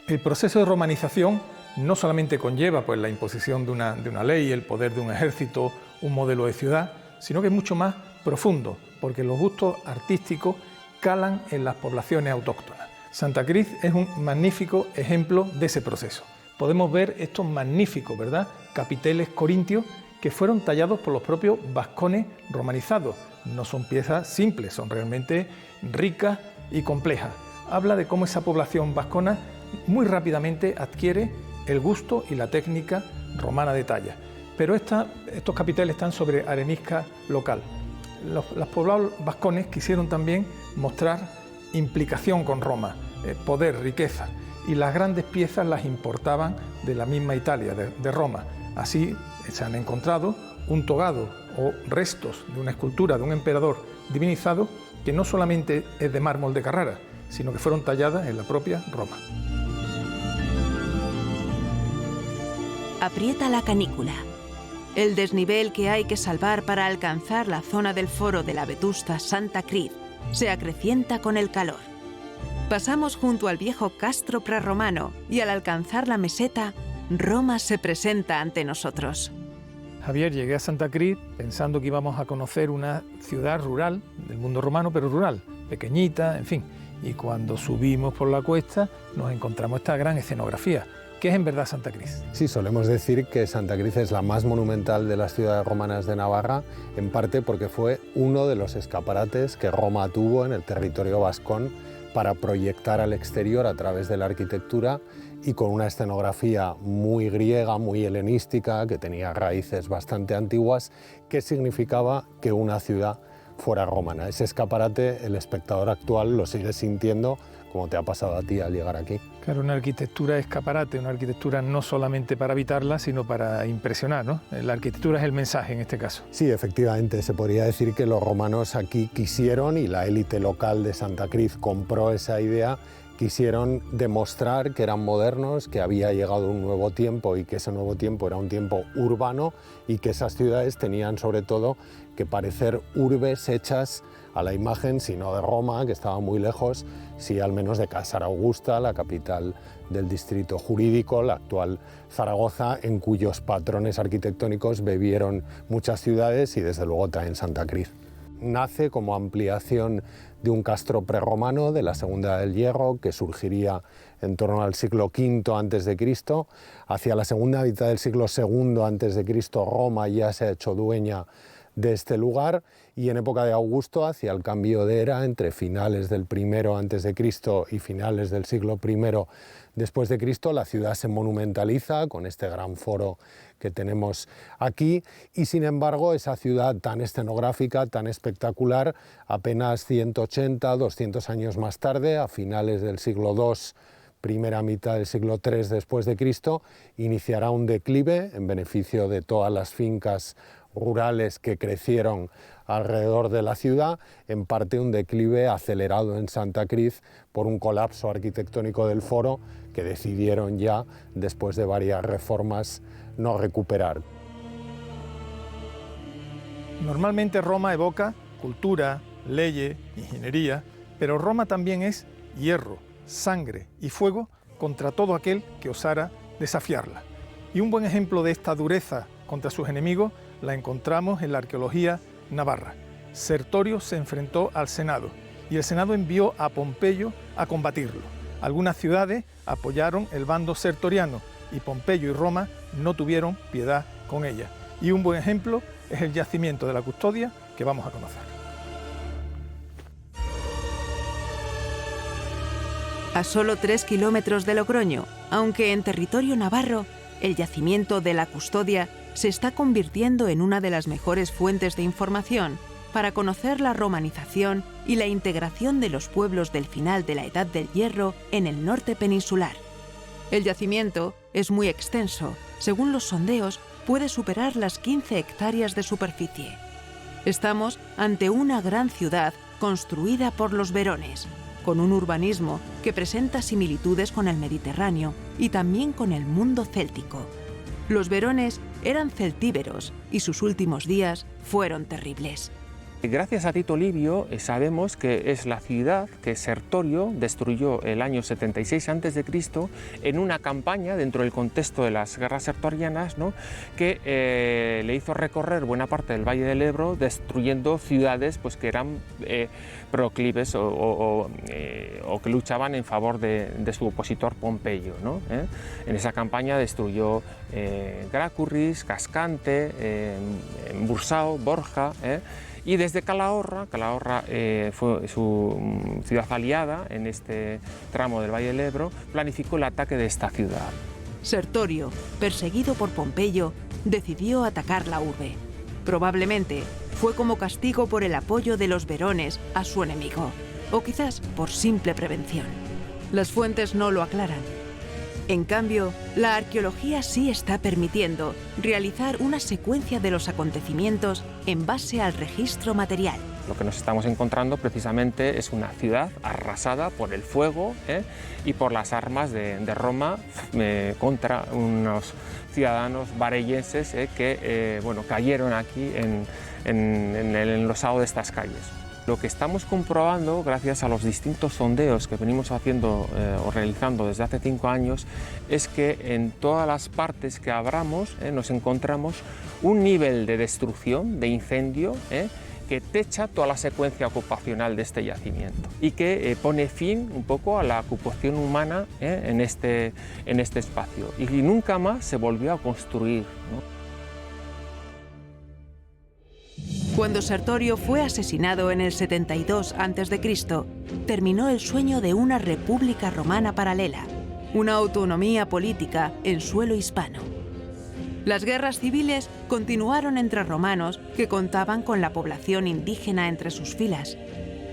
El proceso de romanización no solamente conlleva pues, la imposición de una ley, el poder de un ejército, un modelo de ciudad, sino que es mucho más profundo, porque los gustos artísticos calan en las poblaciones autóctonas. Santa Cruz es un magnífico ejemplo de ese proceso. Podemos ver estos magníficos, ¿verdad?, capiteles corintios que fueron tallados por los propios vascones romanizados. No son piezas simples, son realmente ricas y complejas. Habla de cómo esa población vascona muy rápidamente adquiere el gusto y la técnica romana de talla. Pero estos capiteles están sobre arenisca local. Los poblados vascones quisieron también mostrar implicación con Roma, poder, riqueza, y las grandes piezas las importaban de la misma Italia, de Roma. Así se han encontrado un togado o restos de una escultura de un emperador divinizado que no solamente es de mármol de Carrara, sino que fueron talladas en la propia Roma. Aprieta la canícula. El desnivel que hay que salvar para alcanzar la zona del foro de la vetusta Santa Cruz se acrecienta con el calor. Pasamos junto al viejo castro prerromano y al alcanzar la meseta, Roma se presenta ante nosotros. Javier, llegué a Santa Cruz pensando que íbamos a conocer una ciudad rural del mundo romano, pero rural, pequeñita, en fin. Y cuando subimos por la cuesta nos encontramos esta gran escenografía. ¿Qué es en verdad Santa Cruz? Sí, solemos decir que Santa Cruz es la más monumental de las ciudades romanas de Navarra, en parte porque fue uno de los escaparates que Roma tuvo en el territorio vascón para proyectar al exterior a través de la arquitectura y con una escenografía muy griega, muy helenística, que tenía raíces bastante antiguas, que significaba que una ciudad fuera romana. Ese escaparate el espectador actual lo sigue sintiendo, como te ha pasado a ti al llegar aquí. Claro, una arquitectura escaparate, una arquitectura no solamente para habitarla, sino para impresionar, ¿no? La arquitectura es el mensaje en este caso. Sí, efectivamente, se podría decir que los romanos aquí quisieron, y la élite local de Santa Cruz compró esa idea, quisieron demostrar que eran modernos, que había llegado un nuevo tiempo y que ese nuevo tiempo era un tiempo urbano y que esas ciudades tenían sobre todo que parecer urbes hechas a la imagen, si no de Roma, que estaba muy lejos, sí al menos de Casara Augusta, la capital del distrito jurídico, la actual Zaragoza, en cuyos patrones arquitectónicos bebieron muchas ciudades y desde luego también Santa Cruz. Nace como ampliación de un castro prerromano de la Segunda Edad del Hierro que surgiría en torno al siglo V a.C. Hacia la segunda mitad del siglo II a.C. Roma ya se ha hecho dueña de este lugar y en época de Augusto, hacia el cambio de era, entre finales del I a.C. y finales del siglo I después de Cristo, la ciudad se monumentaliza con este gran foro que tenemos aquí y sin embargo esa ciudad tan escenográfica, tan espectacular, apenas 180, 200 años más tarde, a finales del siglo II, primera mitad del siglo III después de Cristo, iniciará un declive en beneficio de todas las fincas rurales que crecieron alrededor de la ciudad, en parte un declive acelerado en Santa Cruz por un colapso arquitectónico del foro que decidieron ya, después de varias reformas, no recuperar. Normalmente Roma evoca cultura, leyes, ingeniería, pero Roma también es hierro, sangre y fuego contra todo aquel que osara desafiarla. Y un buen ejemplo de esta dureza contra sus enemigos la encontramos en la arqueología navarra. Sertorio se enfrentó al Senado y el Senado envió a Pompeyo a combatirlo. Algunas ciudades apoyaron el bando sertoriano y Pompeyo y Roma no tuvieron piedad con ella. Y un buen ejemplo es el yacimiento de la Custodia que vamos a conocer. A solo 3 kilómetros de Logroño, aunque en territorio navarro, el yacimiento de la Custodia se está convirtiendo en una de las mejores fuentes de información para conocer la romanización y la integración de los pueblos del final de la Edad del Hierro en el norte peninsular. El yacimiento es muy extenso, según los sondeos, puede superar las 15 hectáreas de superficie. Estamos ante una gran ciudad construida por los verones, con un urbanismo que presenta similitudes con el Mediterráneo y también con el mundo céltico. Los verones eran celtíberos y sus últimos días fueron terribles. Gracias a Tito Livio sabemos que es la ciudad que Sertorio destruyó el año 76 a.C. en una campaña dentro del contexto de las guerras sertorianas, ¿no?, que le hizo recorrer buena parte del Valle del Ebro, destruyendo ciudades pues, que eran proclives o que luchaban en favor de su opositor Pompeyo, ¿no? En esa campaña destruyó Grácurris, Cascante, Bursao, Borja, y desde Calahorra fue su ciudad aliada en este tramo del Valle del Ebro, planificó el ataque de esta ciudad. Sertorio, perseguido por Pompeyo, decidió atacar la urbe. Probablemente fue como castigo por el apoyo de los verones a su enemigo, o quizás por simple prevención. Las fuentes no lo aclaran. En cambio, la arqueología sí está permitiendo realizar una secuencia de los acontecimientos en base al registro material. Lo que nos estamos encontrando precisamente es una ciudad arrasada por el fuego y por las armas de Roma contra unos ciudadanos varellenses que cayeron aquí en el enlosado de estas calles. Lo que estamos comprobando, gracias a los distintos sondeos que venimos haciendo o realizando desde hace 5 años, es que en todas las partes que abramos nos encontramos un nivel de destrucción, de incendio, que techa toda la secuencia ocupacional de este yacimiento y que pone fin un poco a la ocupación humana en este espacio. Y nunca más se volvió a construir, ¿no? Cuando Sertorio fue asesinado en el 72 a.C., terminó el sueño de una república romana paralela, una autonomía política en suelo hispano. Las guerras civiles continuaron entre romanos que contaban con la población indígena entre sus filas.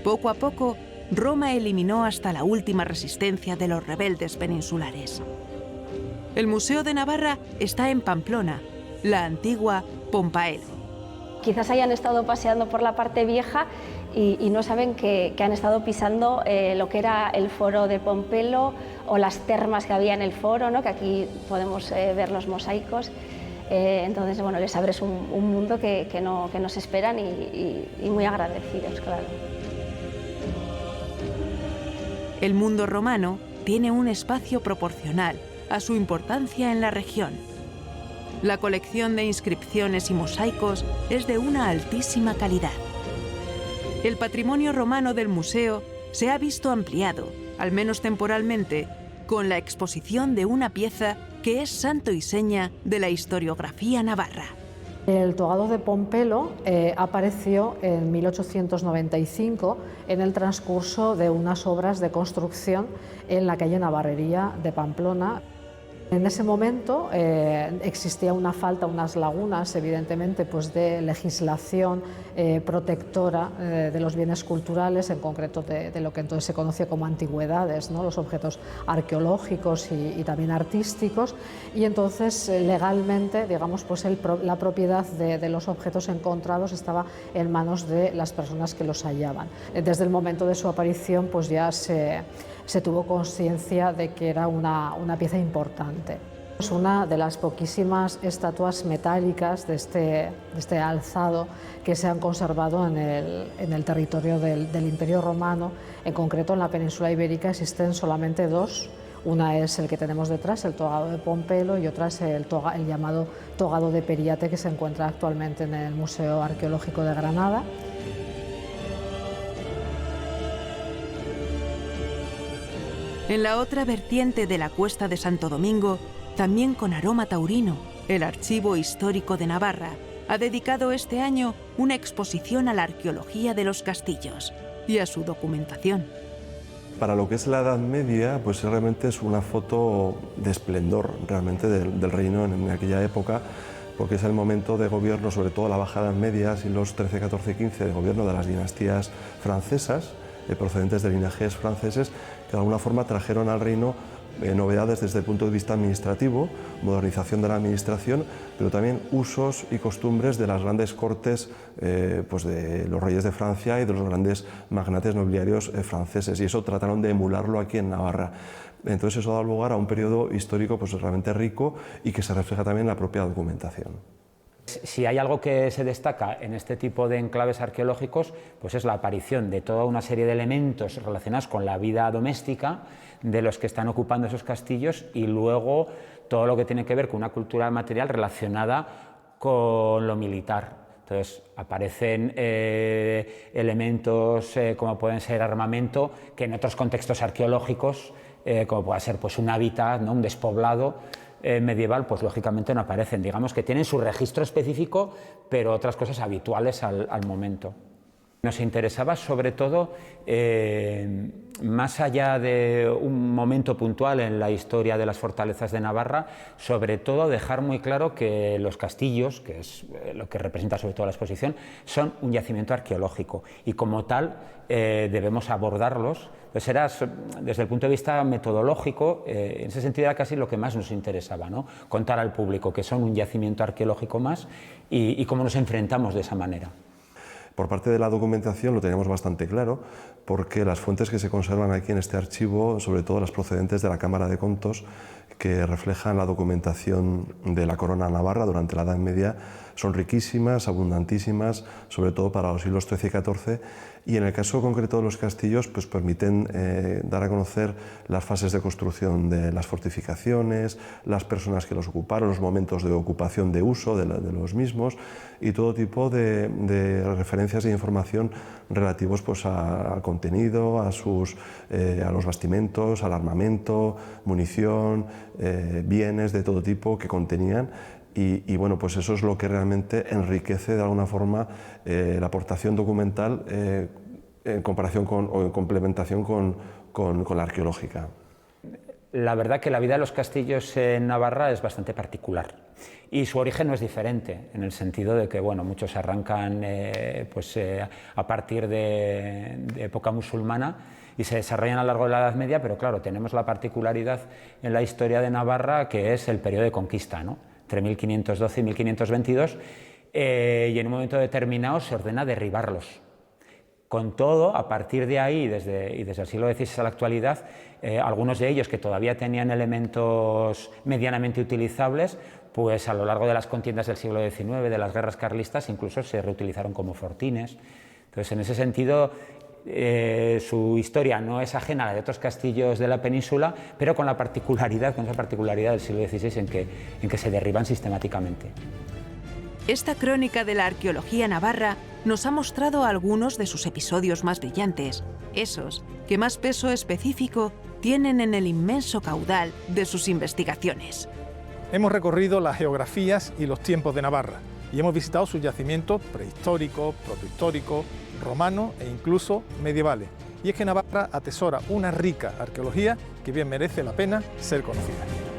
Poco a poco, Roma eliminó hasta la última resistencia de los rebeldes peninsulares. El Museo de Navarra está en Pamplona, la antigua Pompaelo. Quizás hayan estado paseando por la parte vieja y no saben que han estado pisando lo que era el foro de Pompelo o las termas que había en el foro, ¿no?, que aquí podemos ver los mosaicos. Entonces, bueno, les abres un mundo que nos esperan y muy agradecidos, claro. El mundo romano tiene un espacio proporcional a su importancia en la región. La colección de inscripciones y mosaicos es de una altísima calidad. El patrimonio romano del museo se ha visto ampliado, al menos temporalmente, con la exposición de una pieza que es santo y seña de la historiografía navarra. El togado de Pompelo apareció en 1895 en el transcurso de unas obras de construcción en la calle Navarrería de Pamplona. En ese momento existía una falta, unas lagunas, evidentemente, pues de legislación protectora de los bienes culturales, en concreto de lo que entonces se conocía como antigüedades, ¿no?, los objetos arqueológicos y también artísticos, y entonces legalmente, digamos, pues la propiedad de los objetos encontrados estaba en manos de las personas que los hallaban. Desde el momento de su aparición, pues ya se tuvo conciencia de que era una pieza importante. Es una de las poquísimas estatuas metálicas de este alzado que se han conservado en el territorio del Imperio Romano. En concreto, en la península ibérica existen solamente 2. Una es el que tenemos detrás, el togado de Pompelo, y otra es el llamado togado de Periate, que se encuentra actualmente en el Museo Arqueológico de Granada. En la otra vertiente de la Cuesta de Santo Domingo, también con aroma taurino, el Archivo Histórico de Navarra ha dedicado este año una exposición a la arqueología de los castillos y a su documentación. Para lo que es la Edad Media, pues realmente es una foto de esplendor realmente del reino en aquella época, porque es el momento de gobierno, sobre todo la Baja Edad Media, siglos XIII, XIV, XV, de gobierno de las dinastías francesas, procedentes de linajes franceses, que de alguna forma trajeron al reino novedades desde el punto de vista administrativo, modernización de la administración, pero también usos y costumbres de las grandes cortes pues de los reyes de Francia y de los grandes magnates nobiliarios franceses, y eso trataron de emularlo aquí en Navarra. Entonces eso da lugar a un periodo histórico pues realmente rico y que se refleja también en la propia documentación. Entonces, si hay algo que se destaca en este tipo de enclaves arqueológicos, pues es la aparición de toda una serie de elementos relacionados con la vida doméstica de los que están ocupando esos castillos y luego todo lo que tiene que ver con una cultura material relacionada con lo militar. Entonces aparecen elementos como pueden ser armamento que en otros contextos arqueológicos, como pueda ser pues, un hábitat, ¿no? Un despoblado medieval, pues lógicamente no aparecen. Digamos que tienen su registro específico, pero otras cosas habituales al momento. Nos interesaba sobre todo, más allá de un momento puntual en la historia de las fortalezas de Navarra, sobre todo dejar muy claro que los castillos, que es lo que representa sobre todo la exposición, son un yacimiento arqueológico y como tal debemos abordarlos. Pues era, desde el punto de vista metodológico, en ese sentido era casi lo que más nos interesaba, ¿no? Contar al público que son un yacimiento arqueológico más y cómo nos enfrentamos de esa manera. Por parte de la documentación lo teníamos bastante claro, porque las fuentes que se conservan aquí en este archivo, sobre todo las procedentes de la Cámara de Contos, que reflejan la documentación de la corona navarra durante la Edad Media, son riquísimas, abundantísimas, sobre todo para los siglos XIII y XIV, y en el caso concreto de los castillos pues permiten dar a conocer las fases de construcción de las fortificaciones, las personas que los ocuparon, los momentos de ocupación de uso de los mismos y todo tipo de referencias e información relativos pues, al contenido, a los bastimentos, al armamento, munición, bienes de todo tipo que contenían. Y bueno, pues eso es lo que realmente enriquece de alguna forma la aportación documental en comparación o en complementación con la arqueológica. La verdad que la vida de los castillos en Navarra es bastante particular y su origen no es diferente, en el sentido de que bueno, muchos arrancan a partir de época musulmana y se desarrollan a lo largo de la Edad Media, pero claro, tenemos la particularidad en la historia de Navarra que es el periodo de conquista, ¿no? Entre 1512 y 1522, y en un momento determinado se ordena derribarlos. Con todo, a partir de ahí, desde el siglo XVI a la actualidad, algunos de ellos que todavía tenían elementos medianamente utilizables, pues a lo largo de las contiendas del siglo XIX, de las guerras carlistas, incluso se reutilizaron como fortines. Entonces, en ese sentido, su historia no es ajena a la de otros castillos de la península, pero con esa particularidad del siglo XVI en que se derriban sistemáticamente. Esta crónica de la arqueología navarra nos ha mostrado algunos de sus episodios más brillantes, esos que más peso específico tienen en el inmenso caudal de sus investigaciones. Hemos recorrido las geografías y los tiempos de Navarra y hemos visitado sus yacimientos prehistóricos, protohistóricos, romanos e incluso medievales. Y es que Navarra atesora una rica arqueología que bien merece la pena ser conocida.